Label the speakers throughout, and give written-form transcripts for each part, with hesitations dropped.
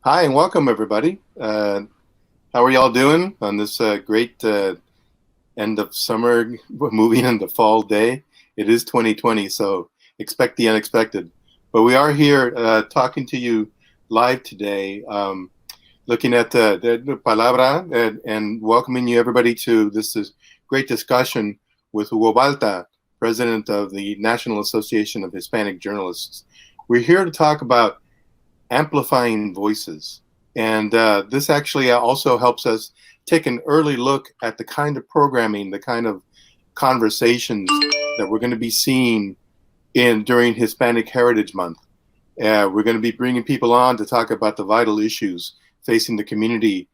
Speaker 1: Hi and welcome everybody. How are y'all doing on this great end of summer, moving into fall day? It is 2020, so expect the unexpected. But we are here talking to you live today, looking at the Palabra and welcoming you everybody to this great discussion with Hugo Balta, president of the National Association of Hispanic Journalists. We're here to talk about amplifying voices. And this actually also helps us take an early look at the kind of programming, the kind of conversations that we're going to be seeing during Hispanic Heritage Month. We're going to be bringing people on to talk about the vital issues facing the community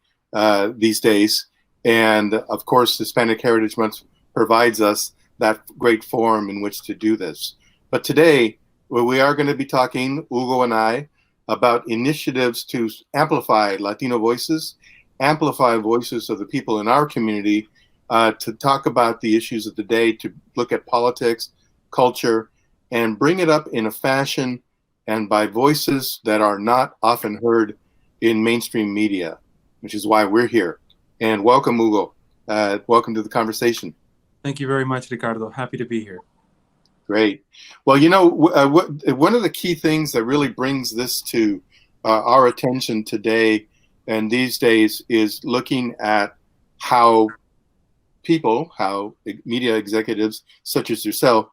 Speaker 1: these days. And of course, Hispanic Heritage Month provides us that great forum in which to do this. But today, we are going to be talking, Hugo and I, about initiatives to amplify Latino voices, amplify voices of the people in our community, to talk about the issues of the day, to look at politics, culture, and bring it up in a fashion and by voices that are not often heard in mainstream media, which is why we're here. And welcome, Hugo. Welcome to the conversation.
Speaker 2: Thank you very much, Ricardo. Happy to be here.
Speaker 1: Great. Well, you know, one of the key things that really brings this to our attention today and these days is looking at how media executives such as yourself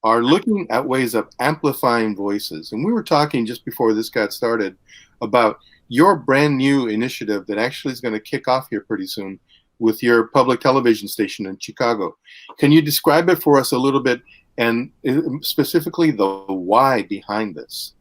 Speaker 1: are looking at ways of amplifying voices. And we were talking just before this got started about your brand new initiative that actually is going to kick off here pretty soon with your public television station in Chicago. Can you describe it for us a little bit? And specifically the why behind this?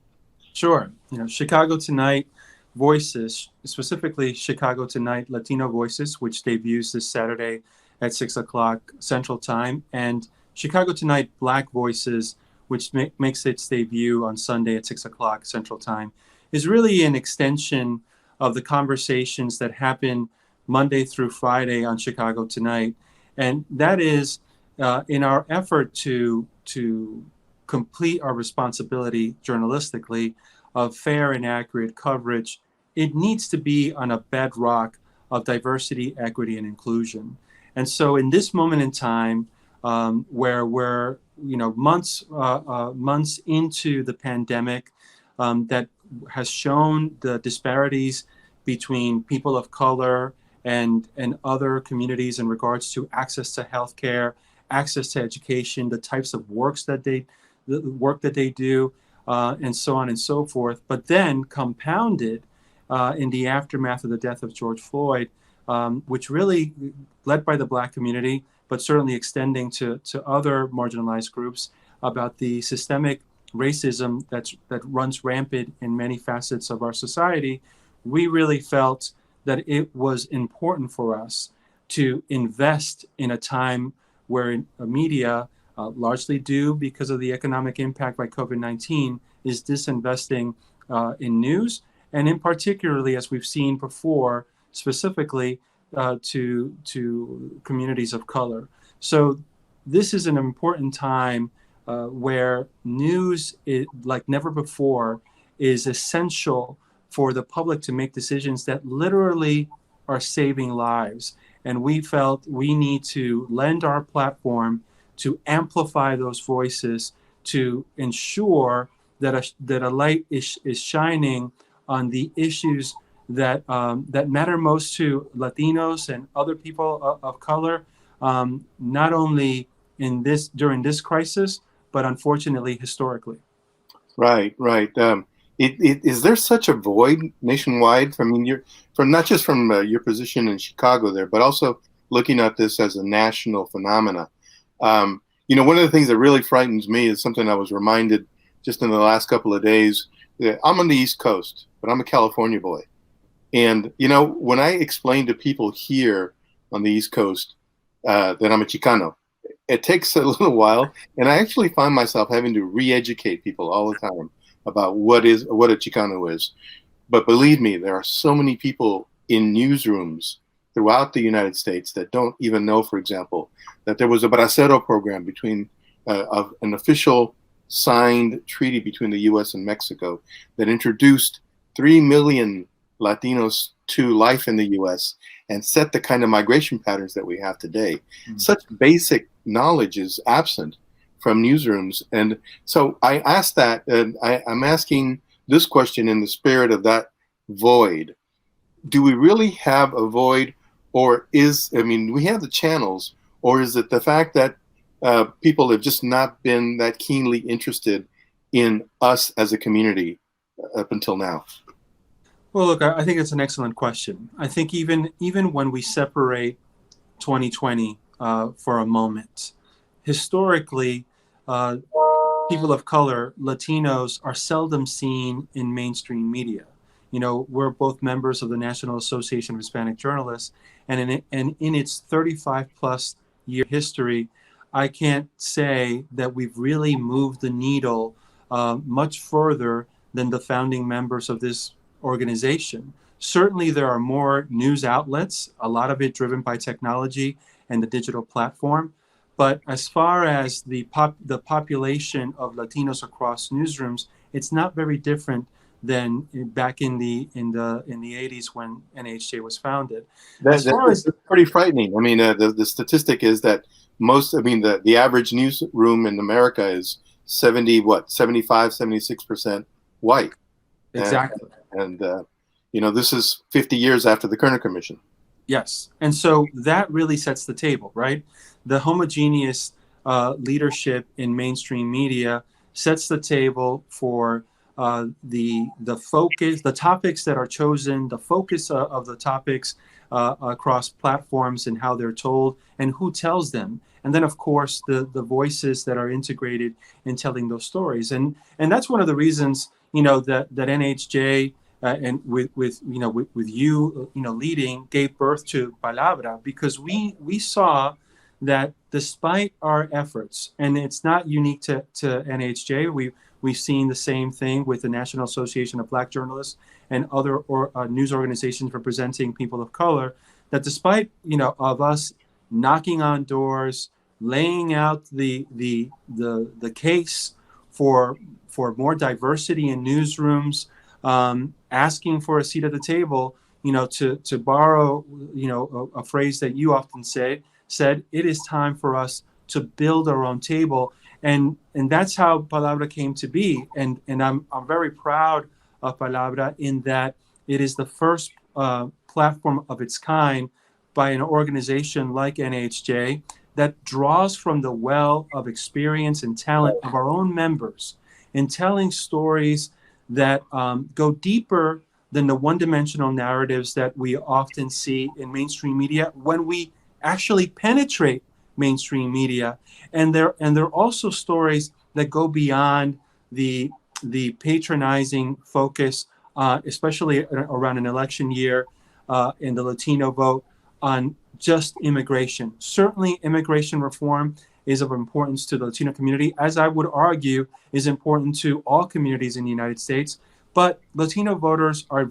Speaker 2: Sure. Chicago Tonight Voices, specifically Chicago Tonight Latino Voices, which debuts this Saturday at 6 o'clock Central Time, and Chicago Tonight Black Voices, which makes its debut on Sunday at 6 o'clock Central Time, is really an extension of the conversations that happen Monday through Friday on Chicago Tonight. And that is in our effort to complete our responsibility journalistically of fair and accurate coverage, it needs to be on a bedrock of diversity, equity, and inclusion. And so in this moment in time, where we're months into the pandemic, that has shown the disparities between people of color and other communities in regards to access to healthcare, access to education, the types of work that they do, and so on and so forth. But then compounded in the aftermath of the death of George Floyd, which really led by the Black community, but certainly extending to other marginalized groups, about the systemic racism that runs rampant in many facets of our society. We really felt that it was important for us to invest in a time where media, largely due because of the economic impact by COVID-19, is disinvesting in news, and in particularly, as we've seen before, specifically to communities of color. So this is an important time where news, like never before, is essential for the public to make decisions that literally are saving lives. And we felt we need to lend our platform to amplify those voices, to ensure that a light is shining on the issues that matter most to Latinos and other people of color, not only during this crisis, but unfortunately historically.
Speaker 1: Right. Is there such a void nationwide? I mean, you're not just from your position in Chicago there, but also looking at this as a national phenomena. One of the things that really frightens me is something I was reminded just in the last couple of days. I'm on the East Coast, but I'm a California boy. And, when I explain to people here on the East Coast that I'm a Chicano, it takes a little while. And I actually find myself having to re-educate people all the time about what a Chicano is. But believe me, there are so many people in newsrooms throughout the United States that don't even know, for example, that there was a bracero program between of an official signed treaty between the U.S. and Mexico that introduced 3 million Latinos to life in the U.S. and set the kind of migration patterns that we have today. Mm-hmm. Such basic knowledge is absent from newsrooms. And so I asked that, and I'm asking this question in the spirit of that void. Do we really have a void, or we have the channels, or is it the fact that people have just not been that keenly interested in us as a community up until now?
Speaker 2: Well, look, I think it's an excellent question. I think even when we separate 2020 for a moment, historically, people of color, Latinos, are seldom seen in mainstream media. We're both members of the National Association of Hispanic Journalists, and in its 35-plus year history, I can't say that we've really moved the needle much further than the founding members of this organization. Certainly, there are more news outlets, a lot of it driven by technology and the digital platform. But as far as the population of Latinos across newsrooms, it's not very different than back in the 80s when NHJ was founded.
Speaker 1: That's pretty frightening. I mean, the statistic is that the average newsroom in America is 75, 76% white.
Speaker 2: Exactly.
Speaker 1: And this is 50 years after the Kerner Commission.
Speaker 2: Yes. And so that really sets the table, right? The homogeneous leadership in mainstream media sets the table for the focus, the topics that are chosen, the focus of the topics across platforms and how they're told and who tells them. And then, of course, the voices that are integrated in telling those stories. And that's one of the reasons, that NHJ and with you leading gave birth to Palabra, because we saw that despite our efforts, and it's not unique to NHJ, we've seen the same thing with the National Association of Black Journalists and other news organizations representing people of color, that despite of us knocking on doors, laying out the case for more diversity in newsrooms, asking for a seat at the table, to borrow a phrase that you often said, it is time for us to build our own table. And that's how Palabra came to be. And I'm very proud of Palabra in that it is the first platform of its kind by an organization like NHJ that draws from the well of experience and talent of our own members in telling stories that go deeper than the one-dimensional narratives that we often see in mainstream media when we actually penetrate mainstream media. And they're also stories that go beyond the patronizing focus, especially around an election year in the Latino vote, on just immigration. Certainly, immigration reform is of importance to the Latino community, as I would argue is important to all communities in the United States. But Latino voters are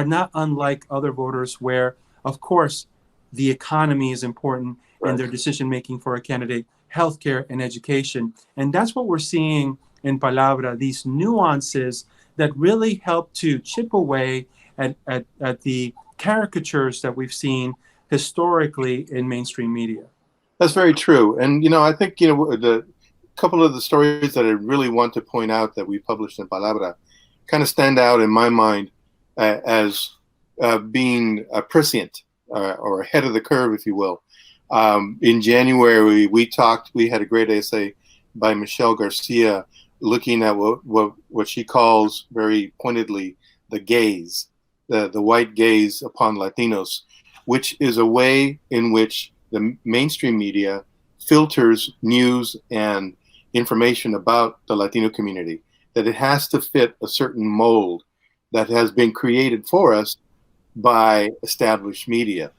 Speaker 2: not unlike other voters where, of course, the economy is important in their decision-making for a candidate, healthcare and education. And that's what we're seeing in Palabra, these nuances that really help to chip away at the caricatures that we've seen historically in mainstream media.
Speaker 1: That's very true. And, I think, the couple of the stories that I really want to point out that we published in Palabra kind of stand out in my mind as being prescient or ahead of the curve, if you will. In January, we had a great essay by Michelle Garcia looking at what she calls very pointedly the gaze, the white gaze upon Latinos, which is a way in which the mainstream media filters news and information about the Latino community, that it has to fit a certain mold that has been created for us by established media.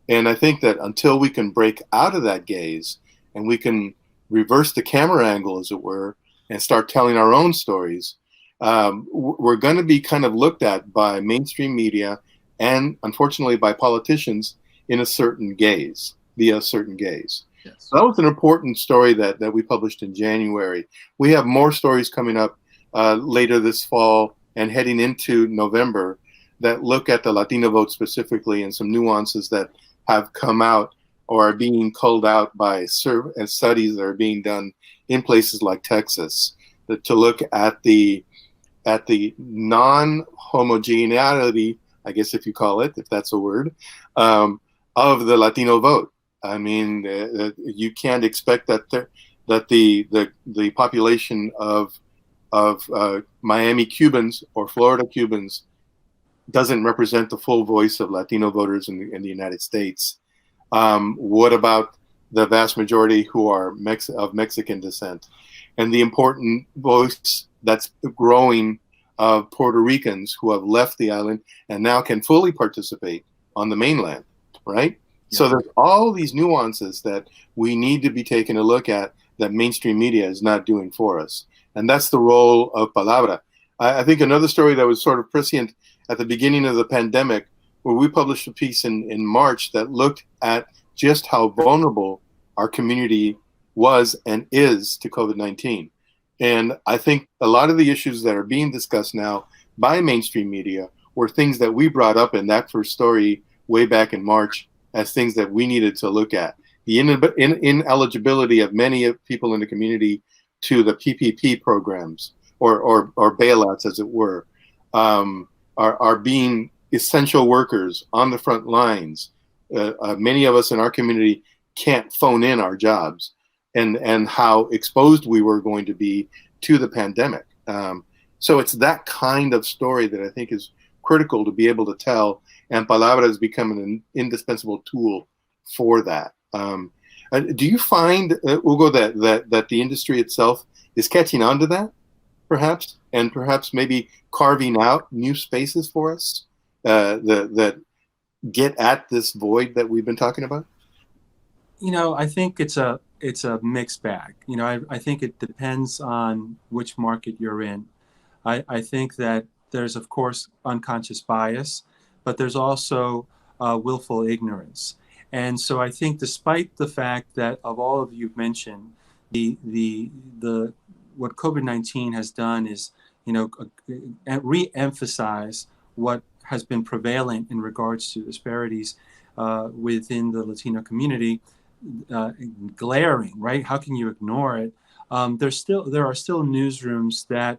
Speaker 1: And I think that until we can break out of that gaze and we can reverse the camera angle, as it were, and start telling our own stories, we're going to be kind of looked at by mainstream media and, unfortunately, by politicians in a certain gaze, via a certain gaze. Yes. So that was an important story that we published in January. We have more stories coming up later this fall and heading into November that look at the Latino vote specifically and some nuances that have come out or are being culled out by studies that are being done in places like Texas, to look at the non-homogeneity, I guess if you call it, if that's a word, of the Latino vote. I mean, you can't expect that the population of Miami Cubans or Florida Cubans doesn't represent the full voice of Latino voters in the United States. What about the vast majority who are of Mexican descent, and the important voice that's growing of Puerto Ricans who have left the island and now can fully participate on the mainland, right? Yeah. So there's all these nuances that we need to be taking a look at that mainstream media is not doing for us. And that's the role of Palabra. I think another story that was sort of prescient at the beginning of the pandemic, where we published a piece in March that looked at just how vulnerable our community was and is to COVID-19. And I think a lot of the issues that are being discussed now by mainstream media were things that we brought up in that first story way back in March as things that we needed to look at. The ineligibility of many people in the community to the PPP programs or bailouts, as it were, are being essential workers on the front lines. Many of us in our community can't phone in our jobs, and how exposed we were going to be to the pandemic. So it's that kind of story that I think is critical to be able to tell, and Palabra has become an indispensable tool for that. Do you find, Hugo, that the industry itself is catching on to that, perhaps, and perhaps maybe carving out new spaces for us that get at this void that we've been talking about?
Speaker 2: You know, I think it's a mixed bag. You know, I think it depends on which market you're in. I think that there's, of course, unconscious bias, but there's also willful ignorance. And so I think, despite the fact that of all of you've mentioned, what COVID-19 has done is, you know, re-emphasize what has been prevalent in regards to disparities within the Latino community, glaring, right? How can you ignore it? There are still newsrooms that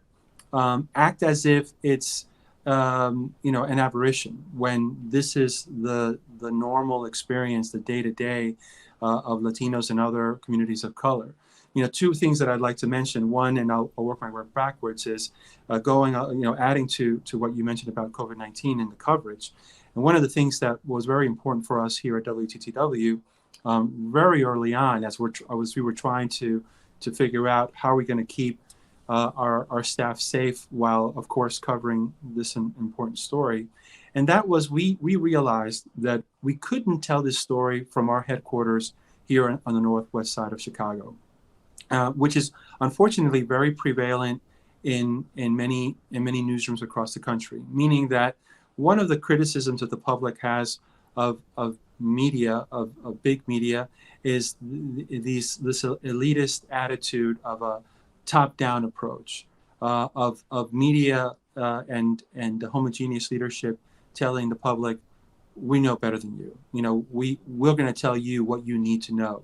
Speaker 2: act as if it's you know, an aberration, when this is the normal experience, the day-to-day of Latinos and other communities of color. You know, two things that I'd like to mention. One, and I'll work my way backwards, is adding to what you mentioned about COVID-19 and the coverage. And one of the things that was very important for us here at WTTW very early on, as we were trying to figure out how are we going to keep our staff safe while, of course, covering this important story. And that was, we realized that we couldn't tell this story from our headquarters here on the northwest side of Chicago, which is unfortunately very prevalent in many newsrooms across the country. Meaning that one of the criticisms that the public has of media, of big media, is this elitist attitude of a top-down approach of media and the homogeneous leadership telling the public, we know better than you. You know, we're going to tell you what you need to know,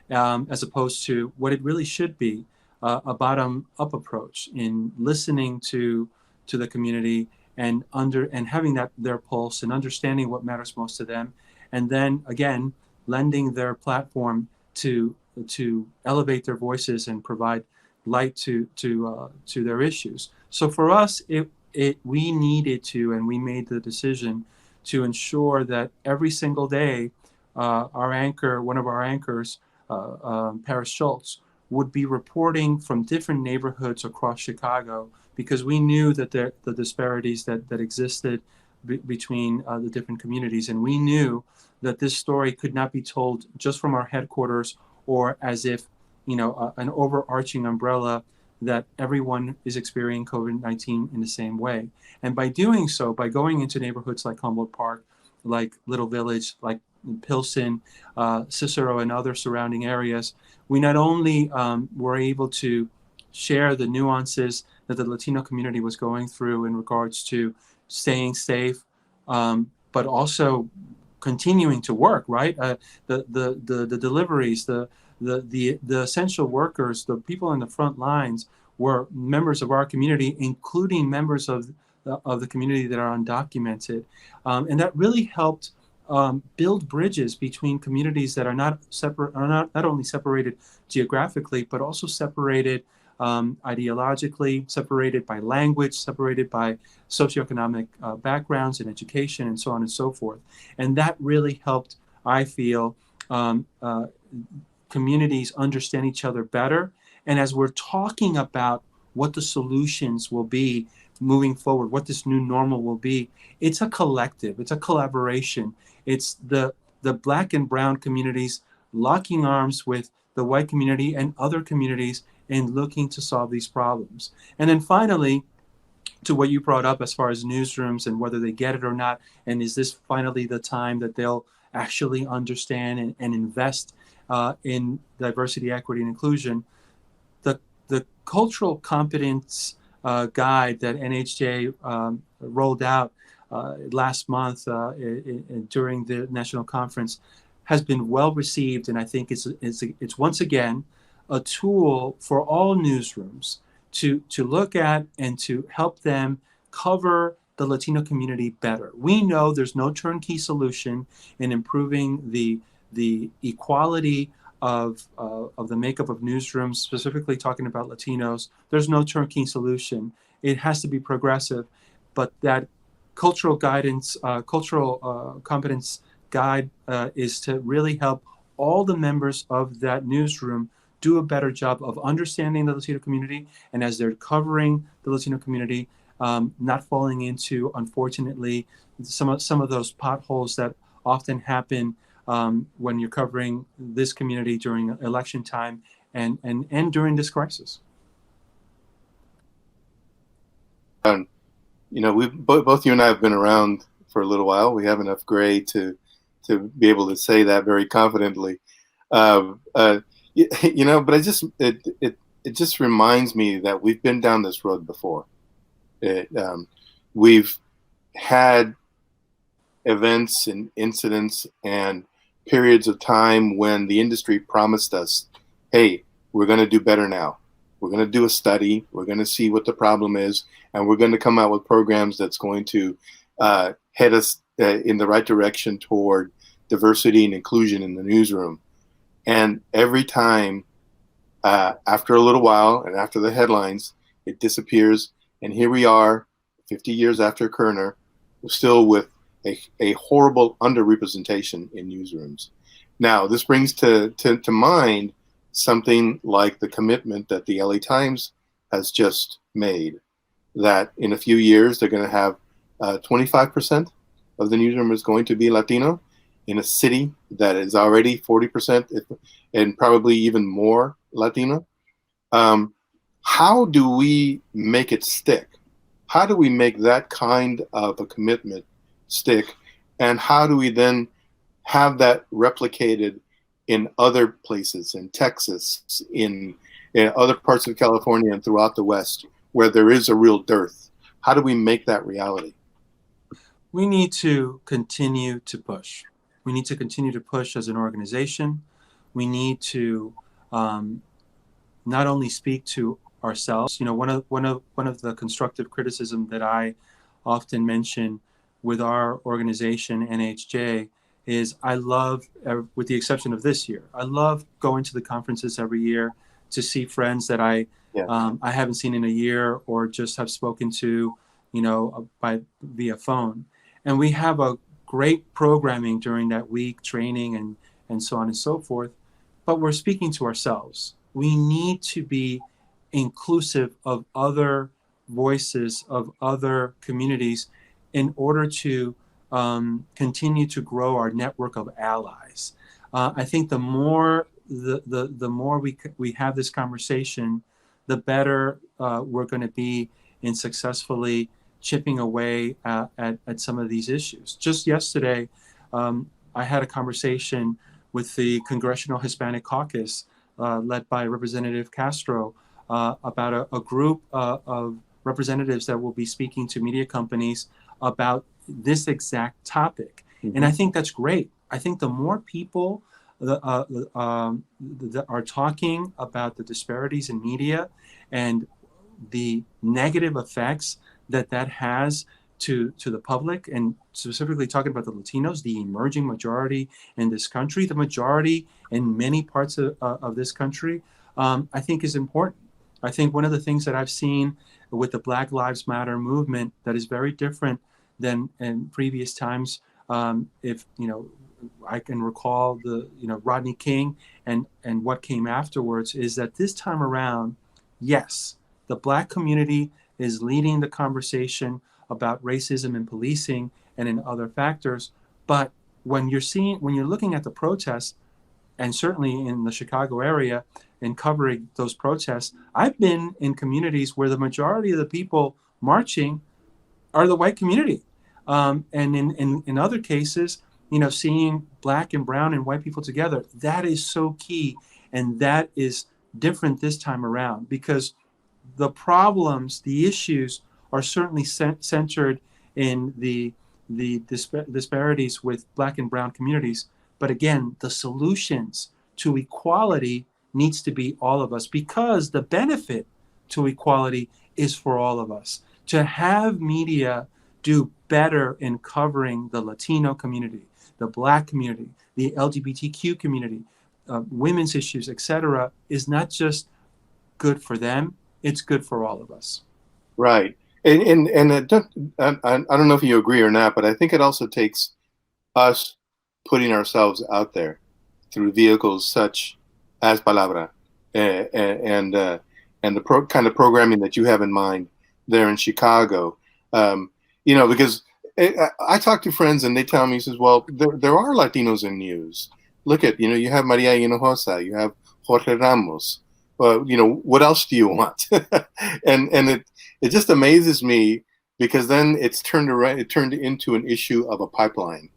Speaker 2: as opposed to what it really should be, a bottom-up approach in listening to the community and having their pulse and understanding what matters most to them, and then again lending their platform to elevate their voices and provide light to their issues. So for us, we needed to, and we made the decision to ensure that every single day, one of our anchors, Paris Schultz, would be reporting from different neighborhoods across Chicago, because we knew that the disparities that existed between the different communities, and we knew that this story could not be told just from our headquarters, or as if, you know, an overarching umbrella that everyone is experiencing COVID-19 in the same way. And by doing so, by going into neighborhoods like Humboldt Park, like Little Village, like Pilsen, Cicero, and other surrounding areas, we not only were able to share the nuances that the Latino community was going through in regards to staying safe, but also continuing to work, right? The deliveries, the essential workers, the people in the front lines were members of our community, including members of the community that are undocumented, and that really helped build bridges between communities that are not separate, are not only separated geographically, but also separated ideologically, separated by language, separated by socioeconomic backgrounds and education, and so on and so forth. And that really helped, I feel, communities understand each other better. And as we're talking about what the solutions will be moving forward, what this new normal will be, it's a collective, it's a collaboration. It's the Black and brown communities locking arms with the white community and other communities and looking to solve these problems. And then finally, to what you brought up as far as newsrooms and whether they get it or not, and is this finally the time that they'll actually understand and invest in diversity, equity, and inclusion. The cultural competence guide that NHJ rolled out last month during the national conference has been well received, and I think it's once again a tool for all newsrooms to look at and to help them cover the Latino community better. We know there's no turnkey solution in improving the equality of the makeup of newsrooms, specifically talking about Latinos. There's no turnkey solution. It has to be progressive, but that cultural guidance, cultural competence guide is to really help all the members of that newsroom do a better job of understanding the Latino community, and as they're covering the Latino community, not falling into, unfortunately, some of those potholes that often happen when you're covering this community during election time and during this crisis.
Speaker 1: You know, we both you and I have been around for a little while. We have enough gray to be able to say that very confidently. You know, but it just reminds me that we've been down this road before. We've had events and incidents and periods of time when the industry promised us, hey, we're going to do better now. We're going to do a study. We're going to see what the problem is, and we're going to come out with programs that's going to head us in the right direction toward diversity and inclusion in the newsroom. And every time, after a little while and after the headlines, it disappears. And here we are, 50 years after Kerner, still with a horrible underrepresentation in newsrooms. Now, this brings to mind something like the commitment that the LA Times has just made, that in a few years they're going to have 25% of the newsroom is going to be Latino in a city that is already 40% and probably even more Latino. How do we make it stick? How do we make that kind of a commitment stick? And how do we then have that replicated in other places, in Texas, in other parts of California and throughout the West, where there is a real dearth? How do we make that reality?
Speaker 2: We need to continue to push. We need to continue to push as an organization. We need to not only speak to ourselves. You know, one of the constructive criticism that I often mention with our organization, NHJ, is I love, with the exception of this year, I love going to the conferences every year to see friends that I haven't seen in a year or just have spoken to, you know, via phone. And we have a great programming during that week, training and so on and so forth. But we're speaking to ourselves. We need to be inclusive of other voices, of other communities, in order to continue to grow our network of allies. I think the more the more we have this conversation, the better we're going to be in successfully chipping away at some of these issues. Just yesterday, I had a conversation with the Congressional Hispanic Caucus, led by Representative Castro, about a group of representatives that will be speaking to media companies about this exact topic.
Speaker 1: Mm-hmm.
Speaker 2: And I think that's great. I think the more people that are talking about the disparities in media and the negative effects that has to the public, and specifically talking about the Latinos, the emerging majority in this country, the majority in many parts of this country, I think is important. I think one of the things that I've seen with the Black Lives Matter movement that is very different than in previous times, if I can recall the Rodney King and what came afterwards, is that this time around, yes, the Black community is leading the conversation about racism in policing and in other factors. But when you're looking at the protests, and certainly in the Chicago area and covering those protests, I've been in communities where the majority of the people marching are the white community. And in other cases, seeing Black and brown and white people together, that is so key. And that is different this time around, because the problems, the issues are certainly centered in the disparities with Black and brown communities. But again, the solutions to equality needs to be all of us, because the benefit to equality is for all of us. To have media do better in covering the Latino community, the Black community, the LGBTQ community, women's issues, etc., is not just good for them, it's good for all of us.
Speaker 1: Right. And I don't know if you agree or not, but I think it also takes us putting ourselves out there through vehicles such as Palabra and the kind of programming that you have in mind there in Chicago. Because I talk to friends and they tell me, says, well, there are Latinos in news. Look at, you have Maria Hinojosa, you have Jorge Ramos. What else do you want? and it just amazes me, because then it turned into an issue of a pipeline,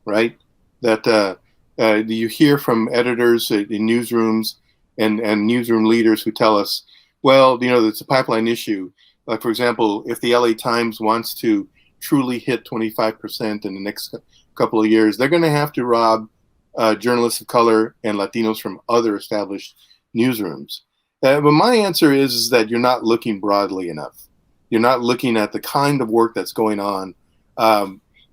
Speaker 1: right? That you hear from editors in newsrooms and newsroom leaders who tell us, well, it's a pipeline issue. Like, for example, if the LA Times wants to truly hit 25% in the next couple of years, they're going to have to rob journalists of color and Latinos from other established newsrooms. But my answer is that you're not looking broadly enough. You're not looking at the kind of work that's going on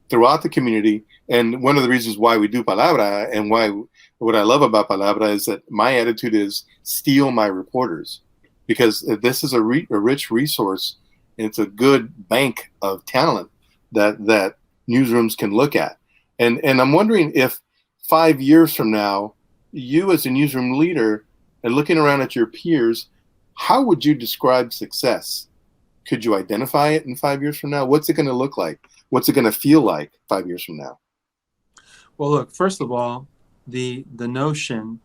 Speaker 1: throughout the community. And one of the reasons why we do Palabra, and what I love about Palabra, is that my attitude is steal my reporters, because this is a rich resource, and it's a good bank of talent that newsrooms can look at. And I'm wondering if 5 years from now, you as a newsroom leader and looking around at your peers, how would you describe success? Could you identify it in 5 years from now? What's it going to look like? What's it going to feel like 5 years from now?
Speaker 2: Well, look, first of all, the notion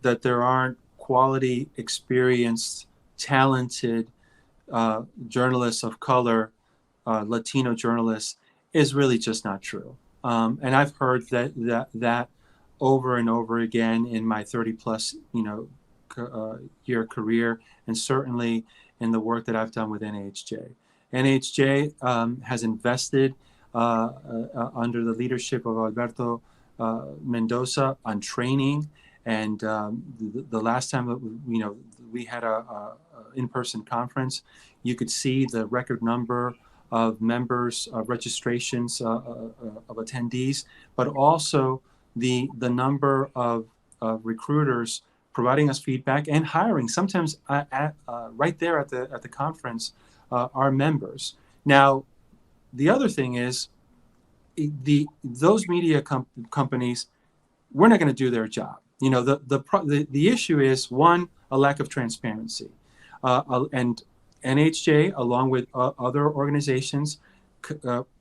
Speaker 2: that there aren't quality, experienced, talented journalists of color, Latino journalists, is really just not true. And I've heard that over and over again in my 30-plus, year career, and certainly in the work that I've done with NAHJ. NAHJ has invested under the leadership of Alberto Mendoza on training, and the last time that we had a in-person conference, you could see the record number of members, registrations of attendees, but also the number of recruiters providing us feedback and hiring, sometimes right there at the conference, our members. Now, the other thing is, those media companies, we're not going to do their job. The issue is, one, a lack of transparency, and NHJ, along with other organizations,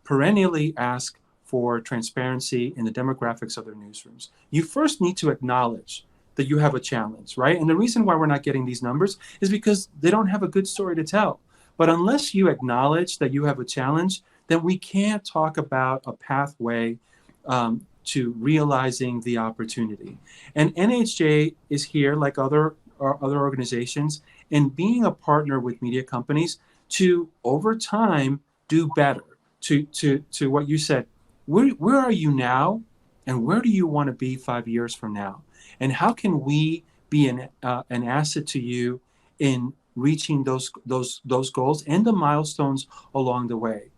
Speaker 2: perennially ask for transparency in the demographics of their newsrooms. You first need to acknowledge that you have a challenge, right? And the reason why we're not getting these numbers is because they don't have a good story to tell. But unless you acknowledge that you have a challenge, then we can't talk about a pathway to realizing the opportunity. And NHJ is here, like other organizations, in being a partner with media companies to, over time, do better, to what you said. Where are you now, and where do you want to be 5 years from now? And how can we be an asset to you in reaching those goals and the milestones along the way?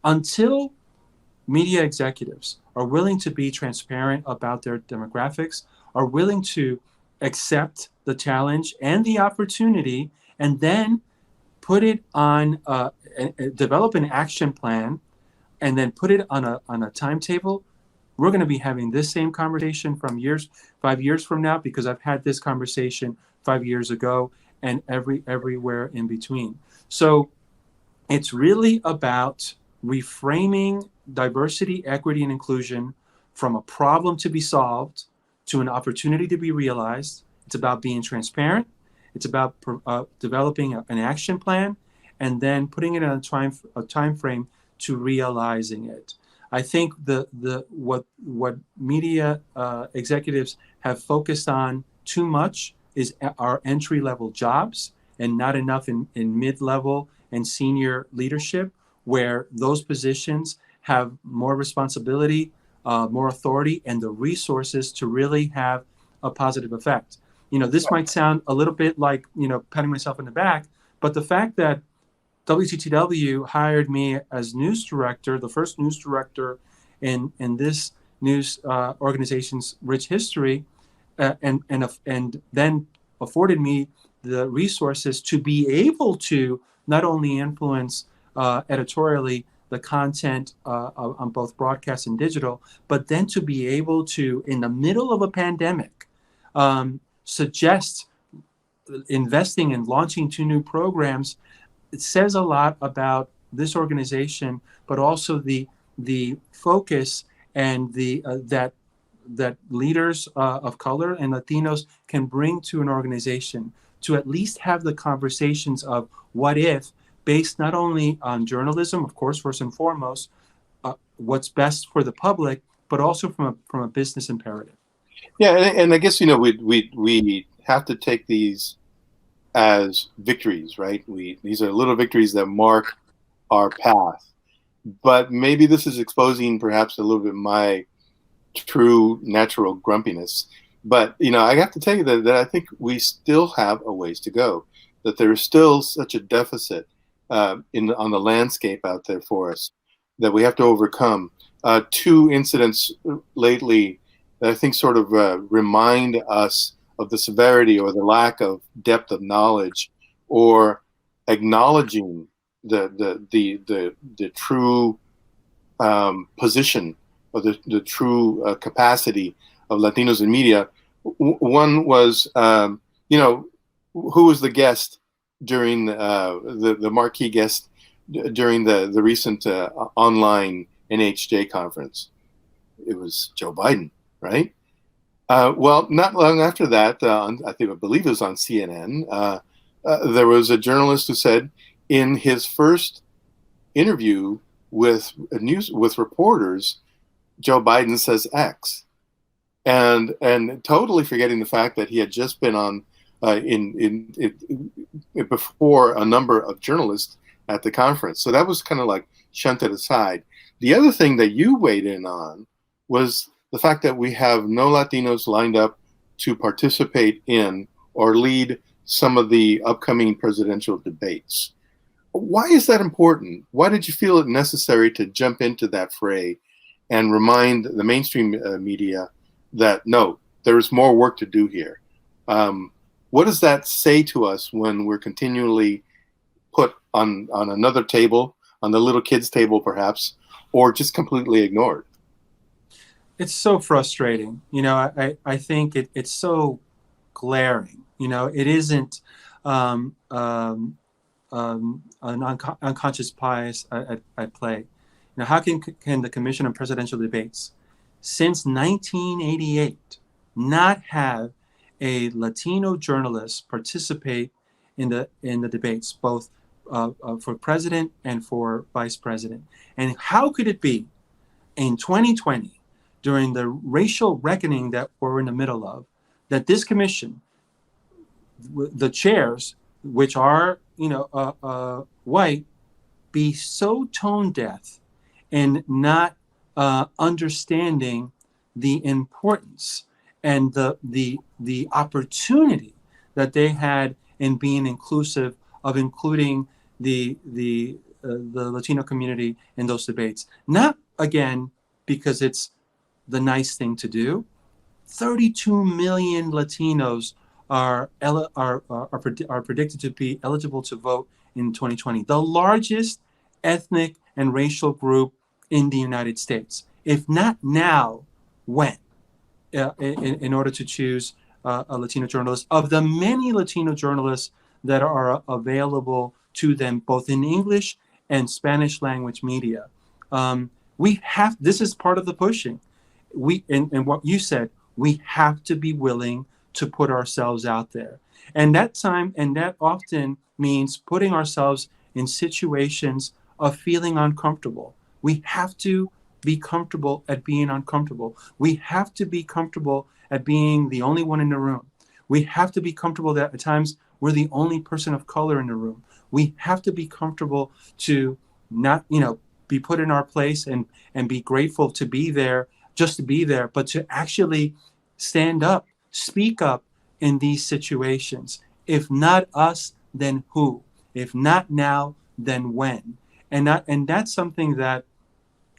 Speaker 2: Until media executives are willing to be transparent about their demographics, are willing to accept the challenge and the opportunity, and then put it on, develop an action plan, and then put it on a timetable, we're going to be having this same conversation 5 years from now, because I've had this conversation 5 years ago and everywhere in between. So it's really about reframing diversity, equity, and inclusion from a problem to be solved to an opportunity to be realized. It's about being transparent. It's about developing an action plan and then putting it in a time frame to realizing it. I think what media executives have focused on too much is our entry-level jobs, and not enough in mid-level and senior leadership, where those positions have more responsibility, more authority, and the resources to really have a positive effect. This might sound a little bit like, patting myself on the back, but the fact that WTTW hired me as news director, the first news director in this news organization's rich history, and then afforded me the resources to be able to not only influence editorially the content on both broadcast and digital, but then to be able to, in the middle of a pandemic, suggest investing and launching 2 new programs. It says a lot about this organization, but also the focus and that leaders of color and Latinos can bring to an organization to at least have the conversations of what if, based not only on journalism, of course, first and foremost, what's best for the public, but also from a business imperative.
Speaker 1: Yeah, and I guess we have to take these as victories, right? These are little victories that mark our path. But maybe this is exposing perhaps a little bit my true natural grumpiness. But I have to tell you that I think we still have a ways to go. That there is still such a deficit on the landscape out there for us that we have to overcome. 2 incidents lately that I think sort of remind us of the severity or the lack of depth of knowledge, or acknowledging the true position, or the true capacity of Latinos in media. One was, who was the guest during the marquee guest during the recent online NHJ conference? It was Joe Biden, right? Well, not long after that, I believe it was on CNN, there was a journalist who said in his first interview with reporters, Joe Biden says X, and totally forgetting the fact that he had just been on before a number of journalists at the conference. So that was kind of like shunted aside. The other thing that you weighed in on was the fact that we have no Latinos lined up to participate in or lead some of the upcoming presidential debates. Why is that important? Why did you feel it necessary to jump into that fray and remind the mainstream media that, no, there's more work to do here? What does that say to us when we're continually put on another table, on the little kids' table perhaps, or just completely ignored?
Speaker 2: It's so frustrating. I think it's so glaring. It isn't an unconscious bias at play. How can the Commission on Presidential Debates, since 1988, not have a Latino journalist participate in the debates, both for president and for vice president? And how could it be in 2020, during the racial reckoning that we're in the middle of, that this commission, the chairs, which are white, be so tone deaf in not understanding the importance and the opportunity that they had in being inclusive, of including the Latino community in those debates. Not again because it's the nice thing to do. 32 million Latinos are predicted to be eligible to vote in 2020, the largest ethnic and racial group in the United States. If not now, when? In order to choose a Latino journalist, of the many Latino journalists that are available to them, both in English and Spanish language media. We have, this is part of the pushing. And what you said, we have to be willing to put ourselves out there. And that often means putting ourselves in situations of feeling uncomfortable. We have to be comfortable at being uncomfortable. We have to be comfortable at being the only one in the room. We have to be comfortable that at times we're the only person of color in the room. We have to be comfortable to not, be put in our place and be grateful to be there, just to be there, but to actually stand up, speak up in these situations. If not us, then who? If not now, then when? And that's something that,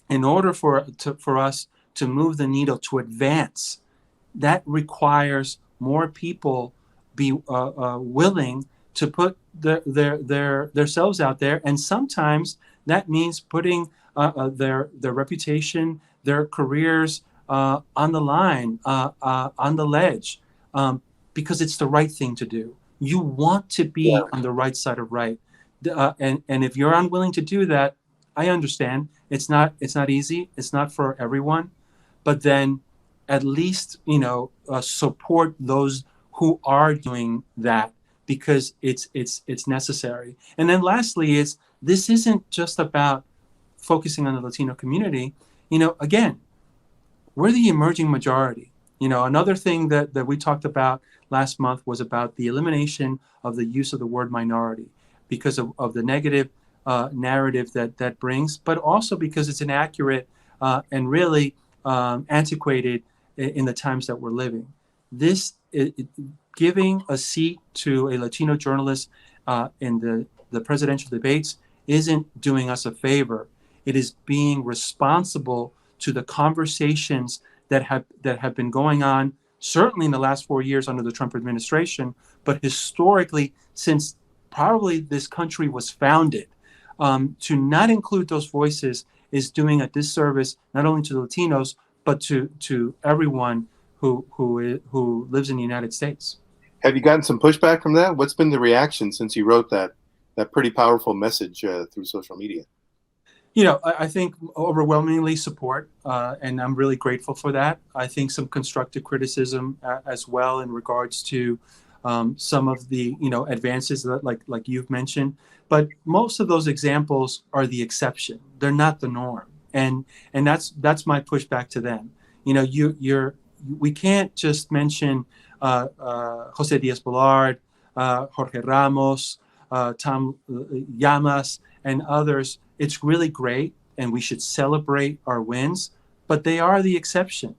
Speaker 2: in order for us to move the needle, to advance, that requires more people be willing to put themselves out there, and sometimes that means putting their reputation, their careers on the line, on the ledge, because it's the right thing to do. You want to be on the right side of right, and if you're unwilling to do that, I understand. It's not easy. It's not for everyone, but then at least support those who are doing that, because it's necessary. And then lastly, this isn't just about focusing on the Latino community. Again, we're the emerging majority. Another thing that we talked about last month was about the elimination of the use of the word minority, because of the negative narrative that brings, but also because it's inaccurate and really antiquated in the times that we're living. Giving a seat to a Latino journalist in the presidential debates isn't doing us a favor. It is being responsible to the conversations that have been going on, certainly in the last 4 years under the Trump administration, but historically since probably this country was founded. To not include those voices is doing a disservice not only to the Latinos, but to everyone who lives in the United States.
Speaker 1: Have you gotten some pushback from that? What's been the reaction since you wrote that pretty powerful message through social media?
Speaker 2: I think overwhelmingly support, and I'm really grateful for that. I think some constructive criticism as well in regards to some of the advances that like you've mentioned, but most of those examples are the exception. They're not the norm, and that's my pushback to them. We can't just mention Jose Diaz-Balart, Jorge Ramos, Tom Llamas, and others. It's really great, and we should celebrate our wins, but they are the exception.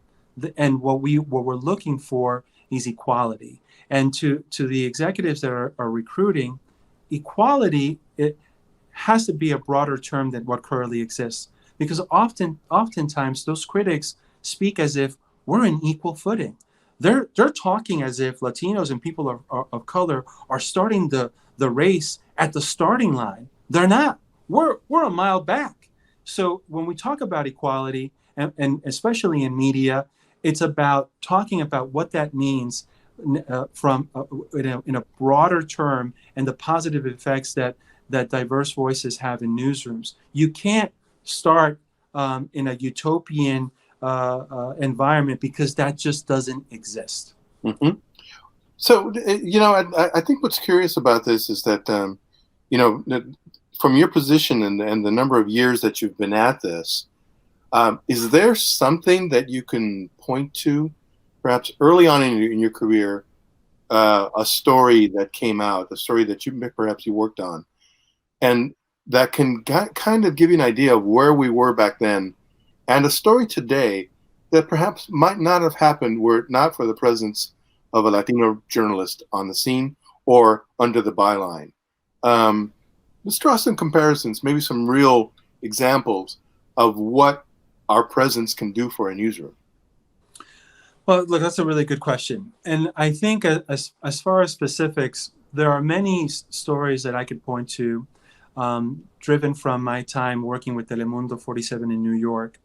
Speaker 2: And what we're looking for is equality. And to the executives that are recruiting, equality, it has to be a broader term than what currently exists, because oftentimes those critics speak as if we're in equal footing. They're talking as if Latinos and people of color are starting the race at the starting line. They're not. We're a mile back. So when we talk about equality, and especially in media, it's about talking about what that means from in a broader term, and the positive effects that diverse voices have in newsrooms. You can't start in a utopian environment, because that just doesn't exist.
Speaker 1: Mm-hmm. So, I think what's curious about this is that, from your position and the number of years that you've been at this, is there something that you can point to, perhaps early on in your career, a story that came out, a story that you worked on, and that can kind of give you an idea of where we were back then, and a story today that perhaps might not have happened were it not for the presence of a Latino journalist on the scene or under the byline. Let's draw some comparisons, maybe some real examples of what our presence can do for a newsroom.
Speaker 2: Well, look, that's a really good question. And I think as far as specifics, there are many stories that I could point to, driven from my time working with Telemundo 47 in New York.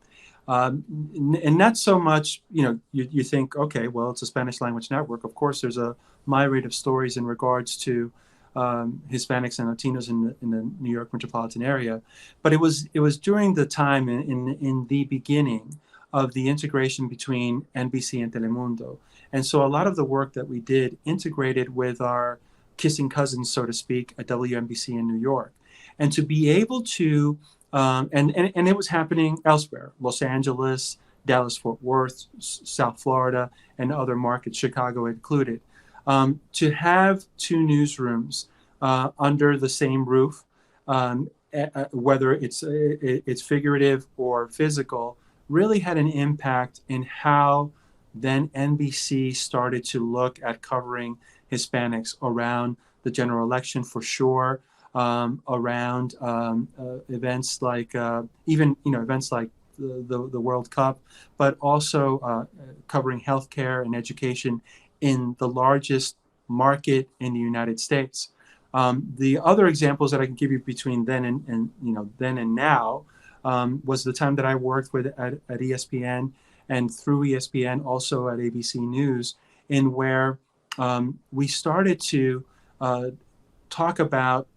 Speaker 2: And not so much, you think, okay, well, it's a Spanish language network. Of course, there's a myriad of stories in regards to Hispanics and Latinos in the New York metropolitan area. But it was during the time in the beginning of the integration between NBC and Telemundo. And so a lot of the work that we did integrated with our kissing cousins, so to speak, at WNBC in New York. And to be able to, and it was happening elsewhere, Los Angeles, Dallas-Fort Worth, South Florida, and other markets, Chicago included. To have two newsrooms under the same roof, whether it's figurative or physical, really had an impact in how then NBC started to look at covering Hispanics around the general election, for sure, around events like events like the World Cup, but also covering healthcare and education in the largest market in the United States. The other examples that I can give you between then and now was the time that I worked with at ESPN, and through ESPN also at ABC News, in where we started to talk about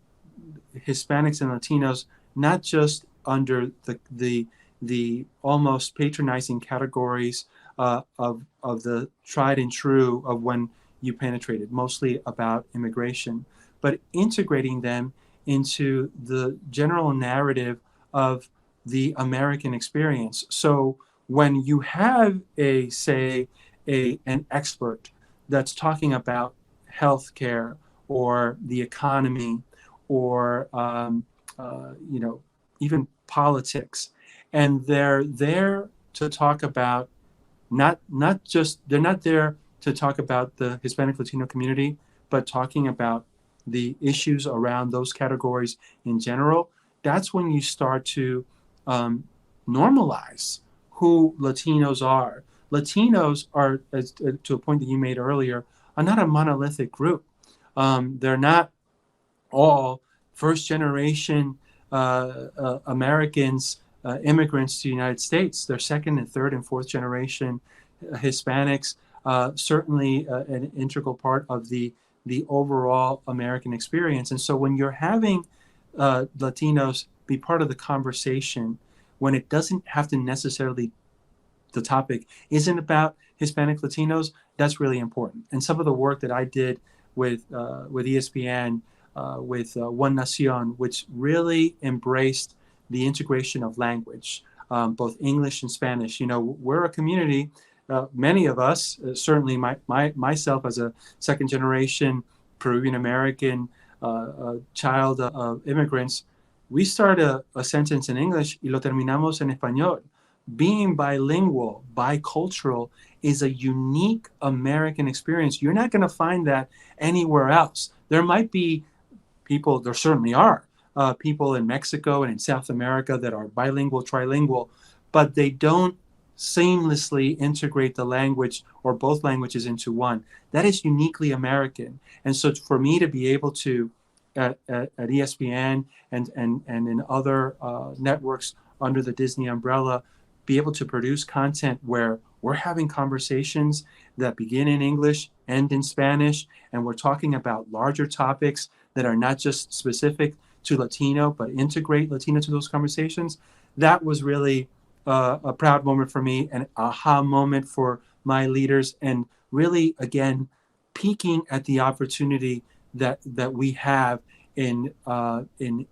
Speaker 2: Hispanics and Latinos not just under the almost patronizing categories of the tried and true of when you penetrated, mostly about immigration, but integrating them into the general narrative of the American experience. So when you have an expert that's talking about healthcare or the economy or even politics, and they're there to talk about they're not there to talk about the Hispanic Latino community, but talking about the issues around those categories in general. That's when you start to normalize who Latinos are. Latinos are, to a point that you made earlier, are not a monolithic group. They're not all first-generation Americans, immigrants to the United States. They're second and third and fourth generation Hispanics, certainly an integral part of the overall American experience. And so when you're having Latinos be part of the conversation, when it doesn't have to necessarily, the topic isn't about Hispanic Latinos, that's really important. And some of the work that I did with ESPN, with One Nacion, which really embraced the integration of language, both English and Spanish. We're a community, many of us, certainly myself as a second generation Peruvian American child of immigrants, we start a sentence in English y lo terminamos en español. Being bilingual, bicultural is a unique American experience. You're not going to find that anywhere else. There might be people, there certainly are people in Mexico and in South America that are bilingual, trilingual, but they don't seamlessly integrate the language or both languages into one. That is uniquely American. And so for me to be able to, at ESPN and in other networks under the Disney umbrella, be able to produce content where we're having conversations that begin in English, end in Spanish, and we're talking about larger topics that are not just specific to Latino, but integrate Latino to those conversations. That was really a proud moment for me, an aha moment for my leaders, and really, again, peeking at the opportunity that we have in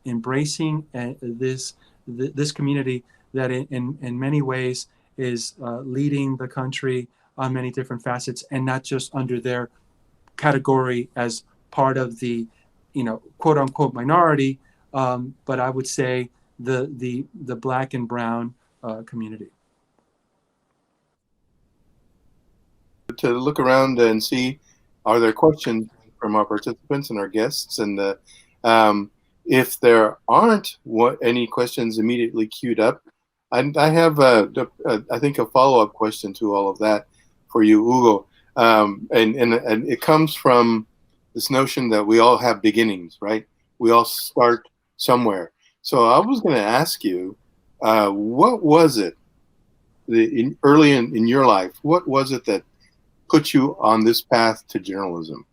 Speaker 2: embracing this community that in many ways is leading the country on many different facets, and not just under their category as part of the quote unquote minority, but I would say the Black and brown community.
Speaker 1: To look around and see, are there questions from our participants and our guests? And um, if there aren't any questions immediately queued up, I have, I think, a follow-up question to all of that for you, Hugo. And it comes from this notion that we all have beginnings, right? We all start somewhere. So I was going to ask you, what was it early in your life? What was it that put you on this path to journalism?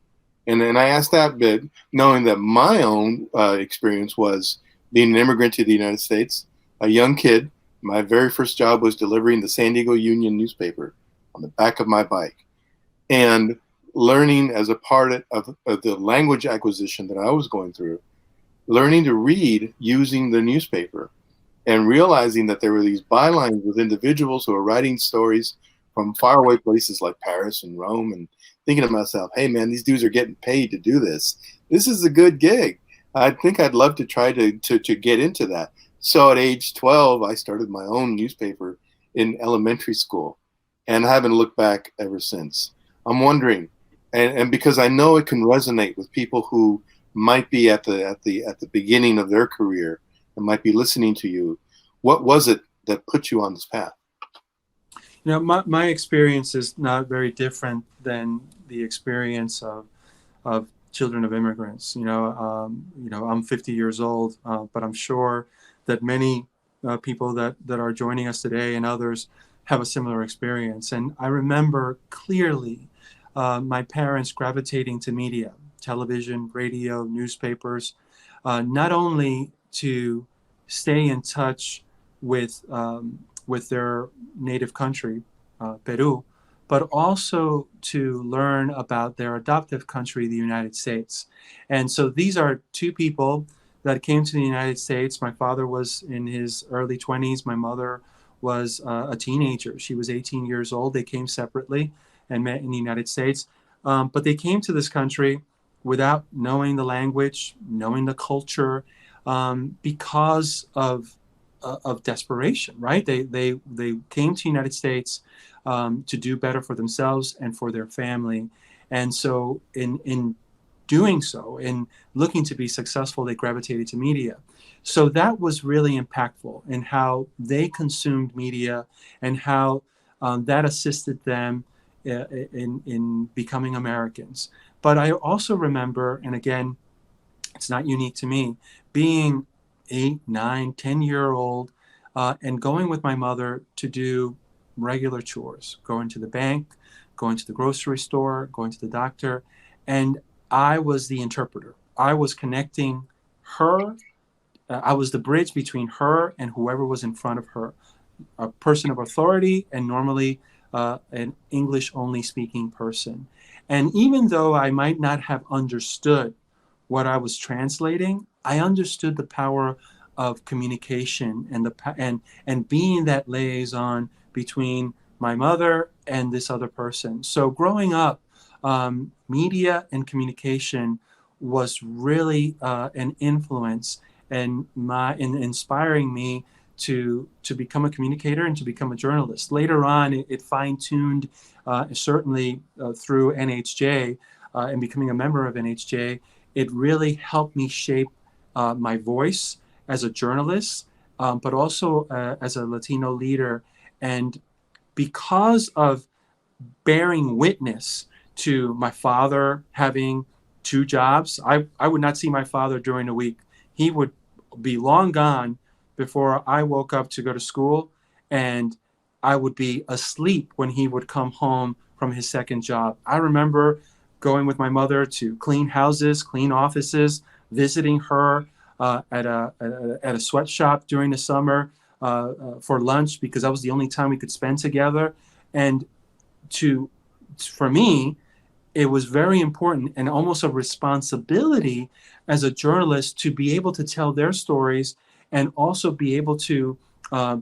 Speaker 1: And I asked that bit knowing that my own experience was being an immigrant to the United States, a young kid. My very first job was delivering the San Diego Union newspaper on the back of my bike, and learning as a part of the language acquisition that I was going through, learning to read using the newspaper, and realizing that there were these bylines with individuals who were writing stories from faraway places like Paris and Rome, and thinking to myself, hey man, these dudes are getting paid to do this. This is a good gig. I think I'd love to try to get into that. So at age 12, I started my own newspaper in elementary school, and I haven't looked back ever since. I'm wondering, and because I know it can resonate with people who might be at the beginning of their career and might be listening to you, what was it that put you on this path?
Speaker 2: You know, my experience is not very different than the experience of children of immigrants. You know, I'm 50 years old, but I'm sure that many people that are joining us today and others have a similar experience. And I remember clearly my parents gravitating to media, television, radio, newspapers, not only to stay in touch with their native country, Peru, but also to learn about their adoptive country, the United States. And so these are two people that came to the United States. My father was in his early 20s. My mother was a teenager. She was 18 years old. They came separately and met in the United States. But they came to this country without knowing the language, knowing the culture, because of desperation, right? They came to the United States to do better for themselves and for their family. And so in doing so, in looking to be successful, they gravitated to media. So that was really impactful in how they consumed media and how that assisted them in becoming Americans. But I also remember, and again, it's not unique to me, being 8, 9, 10-year-old and going with my mother to do regular chores, going to the bank, going to the grocery store, going to the doctor. And I was the interpreter. I was connecting her. I was the bridge between her and whoever was in front of her, a person of authority and normally an English-only speaking person. And even though I might not have understood what I was translating, I understood the power of communication and being that liaison between my mother and this other person. So growing up, media and communication was really an influence and in inspiring me to become a communicator and to become a journalist. Later on, it fine-tuned, certainly through NHJ and becoming a member of NHJ. It really helped me shape my voice as a journalist, but also as a Latino leader. And because of bearing witness to my father having 2 jobs, I would not see my father during the week. He would be long gone before I woke up to go to school, and I would be asleep when he would come home from his second job. I remember going with my mother to clean houses, clean offices, visiting her at a sweatshop during the summer for lunch, because that was the only time we could spend together. And for me, it was very important and almost a responsibility as a journalist to be able to tell their stories and also be able to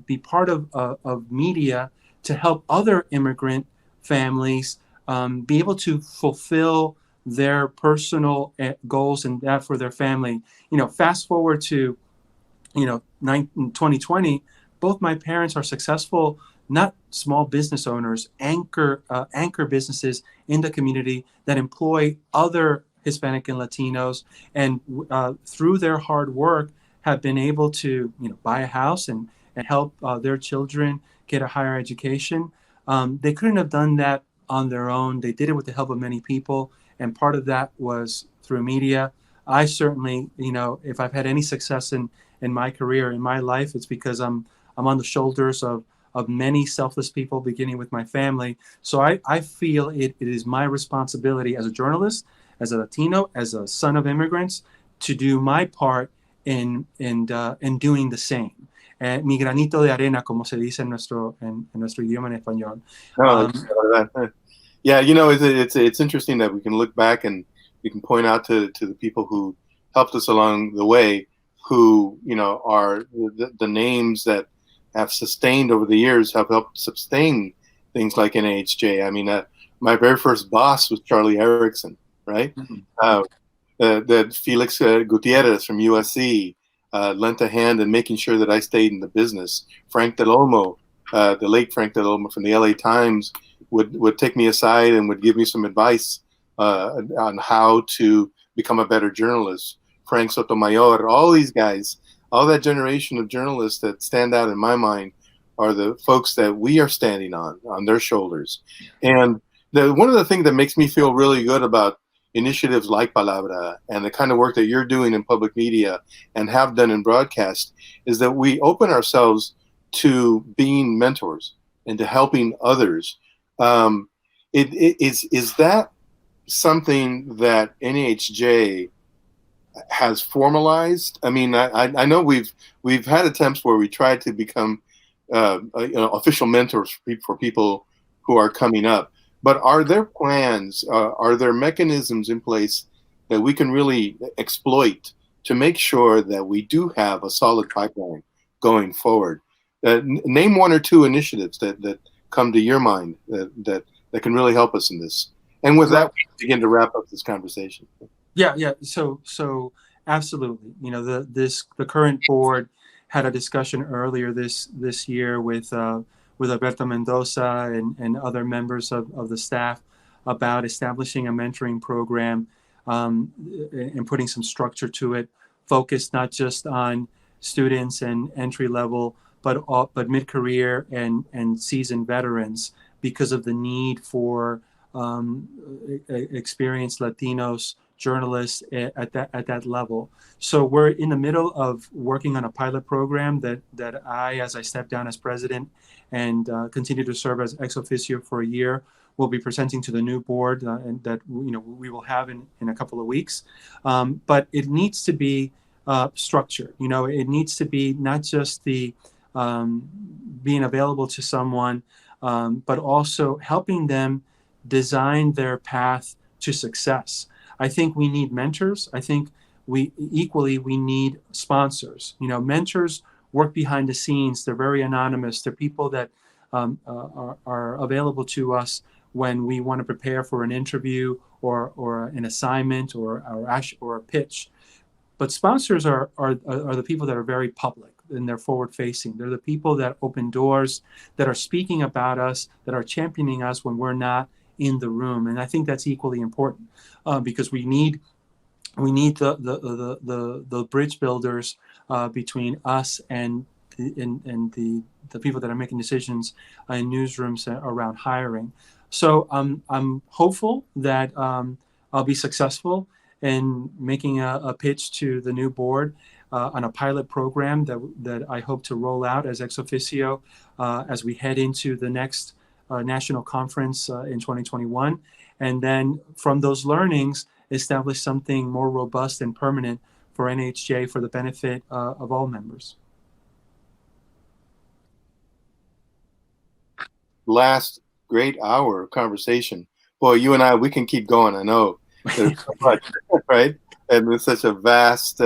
Speaker 2: be part of media to help other immigrant families be able to fulfill their personal goals and that for their family. Fast forward to 2020, both my parents are successful, not small business owners, anchor businesses in the community that employ other Hispanic and Latinos, and through their hard work have been able to buy a house and help their children get a higher education. They couldn't have done that on their own. They did it with the help of many people, and part of that was through media. I certainly, if I've had any success in my career, in my life, it's because I'm on the shoulders of many selfless people, beginning with my family. So I feel it is my responsibility as a journalist, as a Latino, as a son of immigrants, to do my part in doing the same. Mi granito de arena, como se dice en nuestro idioma en español.
Speaker 1: Yeah, it's interesting that we can look back and we can point out to the people who helped us along the way, who are the names that have sustained over the years, have helped sustain things like NAHJ. I mean, my very first boss was Charlie Erickson, right? Mm-hmm. The Felix Gutierrez from USC lent a hand in making sure that I stayed in the business. Frank Del Olmo, the late Frank Del Olmo from the LA Times, would take me aside and would give me some advice on how to become a better journalist. Frank Sotomayor, all these guys, all that generation of journalists that stand out in my mind are the folks that we are standing on their shoulders. And one of the things that makes me feel really good about initiatives like Palabra and the kind of work that you're doing in public media and have done in broadcast is that we open ourselves to being mentors and to helping others. Is that something that NAHJ has formalized? I mean, I know we've had attempts where we tried to become official mentors for people who are coming up, but are there plans, are there mechanisms in place that we can really exploit to make sure that we do have a solid pipeline going forward? Name one or two initiatives that come to your mind that can really help us in this. And with that, we begin to wrap up this conversation.
Speaker 2: Yeah. So absolutely. The current board had a discussion earlier this year with Alberto Mendoza and other members of the staff about establishing a mentoring program and putting some structure to it, focused not just on students and entry level, but mid-career and seasoned veterans, because of the need for experienced Latinos journalists at that level. So we're in the middle of working on a pilot program that as I step down as president and continue to serve as ex officio for a year, we'll be presenting to the new board and that we will have in a couple of weeks. But it needs to be structured. It needs to be not just the being available to someone, but also helping them design their path to success. I think we need mentors. I think we need sponsors. Mentors work behind the scenes. They're very anonymous. They're people that are available to us when we want to prepare for an interview or an assignment or a pitch. But sponsors are the people that are very public and they're forward facing. They're the people that open doors, that are speaking about us, that are championing us when we're not in the room. And I think that's equally important because we need the bridge builders between us and the people that are making decisions in newsrooms around hiring. So I'm hopeful that I'll be successful in making a pitch to the new board on a pilot program that I hope to roll out as ex officio as we head into the next national conference in 2021. And then from those learnings, establish something more robust and permanent for NHJ for the benefit of all members.
Speaker 1: Last great hour of conversation. Boy, you and I, we can keep going. I know there's so much, right? And there's such a vast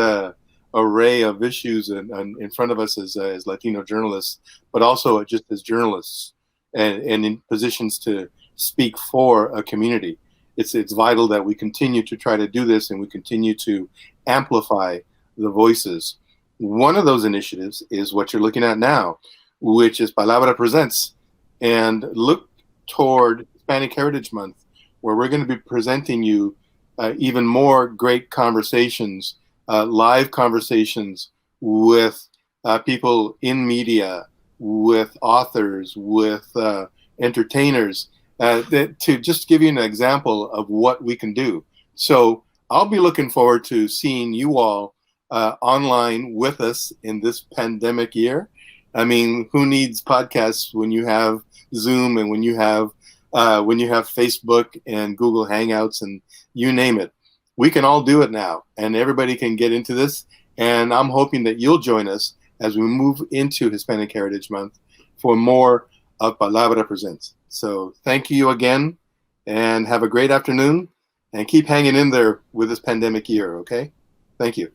Speaker 1: array of issues in front of us as Latino journalists, but also just as journalists and in positions to speak for a community. it's vital that we continue to try to do this and we continue to amplify the voices. One of those initiatives is what you're looking at now, which is Palabra Presents. And look toward Hispanic Heritage Month, where we're going to be presenting you even more great conversations, live conversations with people in media, with authors, with entertainers, to just give you an example of what we can do. So I'll be looking forward to seeing you all online with us in this pandemic year. I mean, who needs podcasts when you have Zoom and when you have Facebook and Google Hangouts and you name it? We can all do it now, and everybody can get into this. And I'm hoping that you'll join us as we move into Hispanic Heritage Month for more of Palabra Presents. So thank you again, and have a great afternoon, and keep hanging in there with this pandemic year, okay? Thank you.